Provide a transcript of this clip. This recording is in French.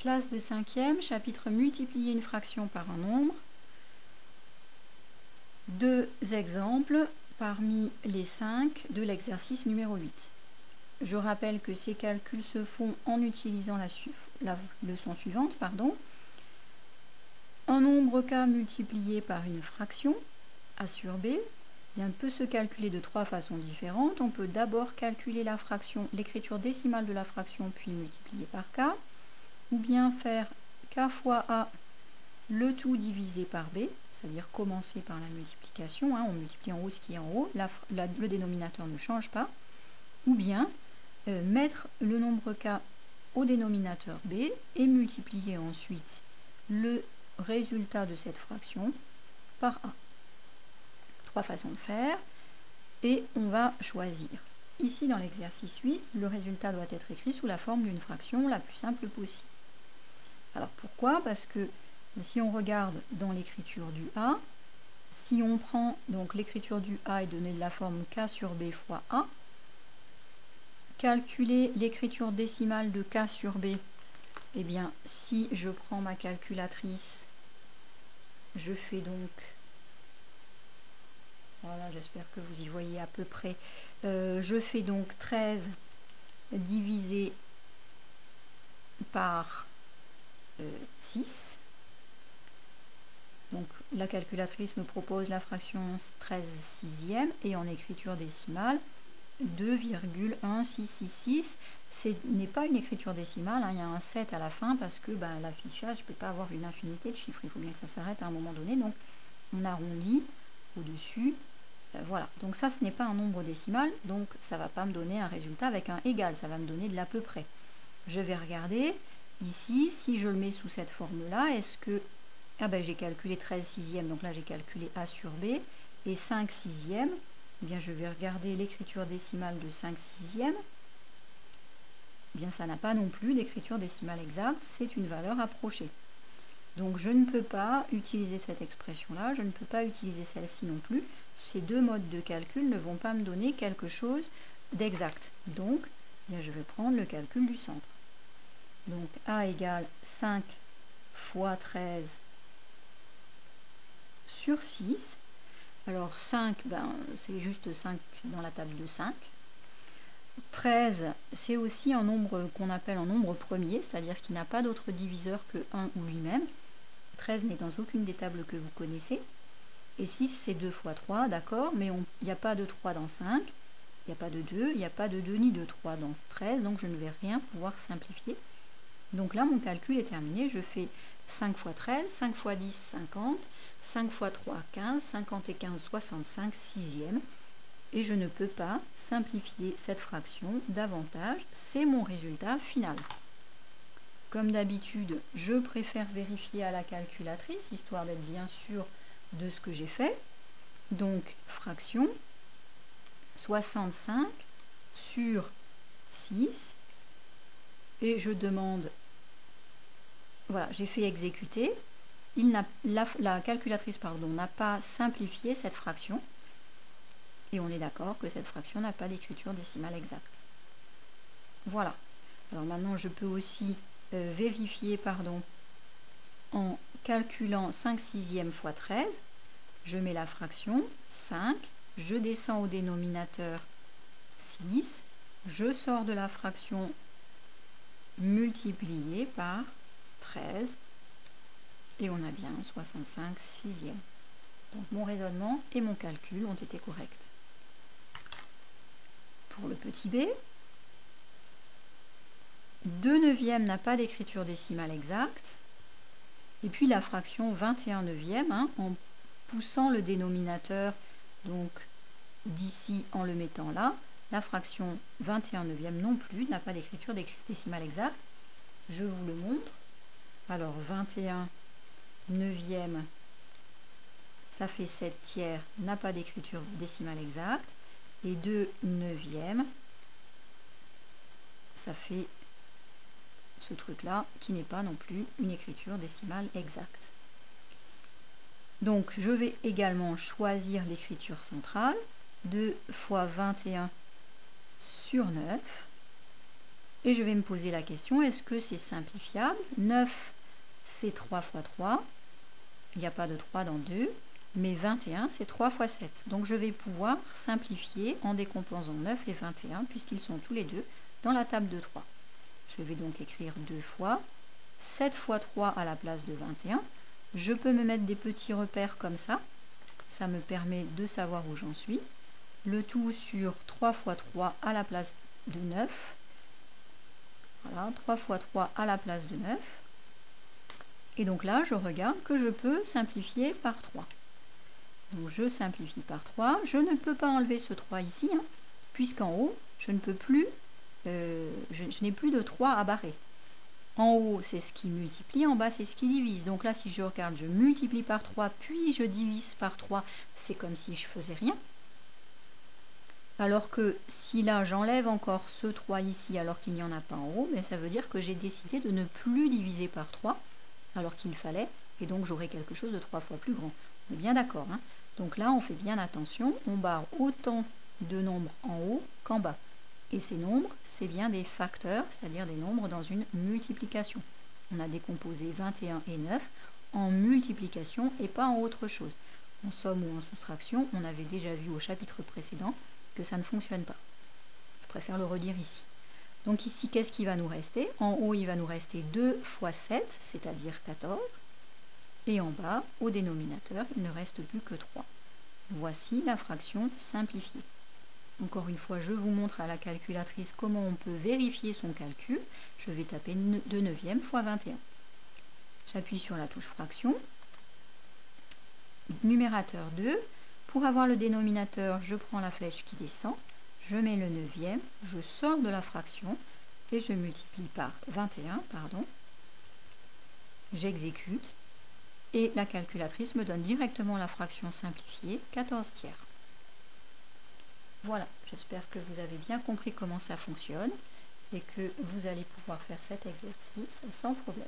Classe de 5e, chapitre multiplier une fraction par un nombre. Deux exemples parmi les 5 de l'exercice numéro 8. Je rappelle que ces calculs se font en utilisant la leçon suivante. Un nombre k multiplié par une fraction, a sur b, peut se calculer de 3 façons différentes. On peut d'abord calculer la fraction, l'écriture décimale de la fraction, puis multiplier par k, ou bien faire k fois a, le tout divisé par b, c'est-à-dire commencer par la multiplication, on multiplie en haut ce qui est en haut, le dénominateur ne change pas, ou bien mettre le nombre k au dénominateur b et multiplier ensuite le résultat de cette fraction par a. 3 façons de faire, et on va choisir. Ici, dans l'exercice 8, le résultat doit être écrit sous la forme d'une fraction la plus simple possible. Alors pourquoi? Parce que si on regarde dans l'écriture du a, si on prend donc l'écriture du a est donnée de la forme k sur b fois a, calculer l'écriture décimale de k sur b, eh bien si je prends ma calculatrice, je fais donc, voilà, j'espère que vous y voyez à peu près, je fais donc 13 divisé par 6. Donc la calculatrice me propose la fraction 13 sixième et en écriture décimale 2,1666. Ce n'est pas une écriture décimale, il y a un 7 à la fin parce que l'affichage ne peut pas avoir une infinité de chiffres, il faut bien que ça s'arrête à un moment donné, donc on arrondit au-dessus, voilà. Donc ça, ce n'est pas un nombre décimal, donc ça ne va pas me donner un résultat avec un égal, ça va me donner de l'à peu près. Je vais regarder ici, si je le mets sous cette forme-là, est-ce que j'ai calculé 13 sixièmes, donc là j'ai calculé a sur b, et 5 sixièmes, eh bien je vais regarder l'écriture décimale de 5 sixièmes, eh bien ça n'a pas non plus d'écriture décimale exacte, c'est une valeur approchée. Donc je ne peux pas utiliser cette expression-là, je ne peux pas utiliser celle-ci non plus, ces deux modes de calcul ne vont pas me donner quelque chose d'exact. Donc eh bien, je vais prendre le calcul du centre. Donc a égale 5 fois 13 sur 6. Alors 5, c'est juste 5 dans la table de 5. 13, c'est aussi un nombre qu'on appelle un nombre premier, c'est-à-dire qu'il n'a pas d'autre diviseur que 1 ou lui-même. 13 n'est dans aucune des tables que vous connaissez. Et 6, c'est 2 fois 3, d'accord, mais il n'y a pas de 3 dans 5, il n'y a pas de 2, il n'y a pas de 2 ni de 3 dans 13, donc je ne vais rien pouvoir simplifier. Donc là, mon calcul est terminé. Je fais 5 fois 13, 5 fois 10, 50, 5 fois 3, 15, 50 et 15, 65 sixièmes. Et je ne peux pas simplifier cette fraction davantage. C'est mon résultat final. Comme d'habitude, je préfère vérifier à la calculatrice, histoire d'être bien sûr de ce que j'ai fait. Donc, fraction 65 sur 6. Et je demande, voilà, j'ai fait exécuter, la calculatrice n'a pas simplifié cette fraction, et on est d'accord que cette fraction n'a pas d'écriture décimale exacte. Voilà, alors maintenant je peux aussi vérifier, en calculant 5 sixièmes fois 13, je mets la fraction 5, je descends au dénominateur 6, je sors de la fraction multiplié par 13 et on a bien 65 sixièmes. Donc mon raisonnement et mon calcul ont été corrects. Pour le petit b, 2 neuvièmes n'a pas d'écriture décimale exacte, et puis la fraction 21 neuvième, en poussant le dénominateur donc d'ici en le mettant là, la fraction 21 neuvième non plus n'a pas d'écriture décimale exacte. Je vous le montre. Alors 21 neuvième, ça fait 7 tiers, n'a pas d'écriture décimale exacte. Et 2 neuvièmes, ça fait ce truc-là qui n'est pas non plus une écriture décimale exacte. Donc je vais également choisir l'écriture centrale. 2 fois 21 sur 9. Et je vais me poser la question, est-ce que c'est simplifiable? 9, c'est 3 fois 3. Il n'y a pas de 3 dans 2. Mais 21, c'est 3 fois 7. Donc je vais pouvoir simplifier en décomposant 9 et 21, puisqu'ils sont tous les deux dans la table de 3. Je vais donc écrire 2 fois 7 fois 3 à la place de 21. Je peux me mettre des petits repères comme ça. Ça me permet de savoir où j'en suis. Le tout sur 3 fois 3 à la place de 9. Voilà, 3 fois 3 à la place de 9. Et donc là, je regarde que je peux simplifier par 3. Donc je simplifie par 3. Je ne peux pas enlever ce 3 ici, hein, puisqu'en haut, je ne peux plus, je n'ai plus de 3 à barrer. En haut, c'est ce qui multiplie, en bas, c'est ce qui divise. Donc là, si je regarde, je multiplie par 3, puis je divise par 3, c'est comme si je faisais rien. Alors que si là, j'enlève encore ce 3 ici, alors qu'il n'y en a pas en haut, mais ça veut dire que j'ai décidé de ne plus diviser par 3, alors qu'il fallait, et donc j'aurai quelque chose de 3 fois plus grand. On est bien d'accord, hein? Donc là, on fait bien attention, on barre autant de nombres en haut qu'en bas. Et ces nombres, c'est bien des facteurs, c'est-à-dire des nombres dans une multiplication. On a décomposé 21 et 9 en multiplication et pas en autre chose. En somme ou en soustraction, on avait déjà vu au chapitre précédent que ça ne fonctionne pas. Je préfère le redire ici. Donc ici, qu'est-ce qui va nous rester? En haut, il va nous rester 2 fois 7, c'est-à-dire 14. Et en bas, au dénominateur, il ne reste plus que 3. Voici la fraction simplifiée. Encore une fois, je vous montre à la calculatrice comment on peut vérifier son calcul. Je vais taper 2 neuvièmes fois 21. J'appuie sur la touche fraction. Numérateur 2. Pour avoir le dénominateur, je prends la flèche qui descend. Je mets le neuvième, je sors de la fraction et je multiplie par 21. J'exécute. Et la calculatrice me donne directement la fraction simplifiée, 14 tiers. Voilà, j'espère que vous avez bien compris comment ça fonctionne et que vous allez pouvoir faire cet exercice sans problème.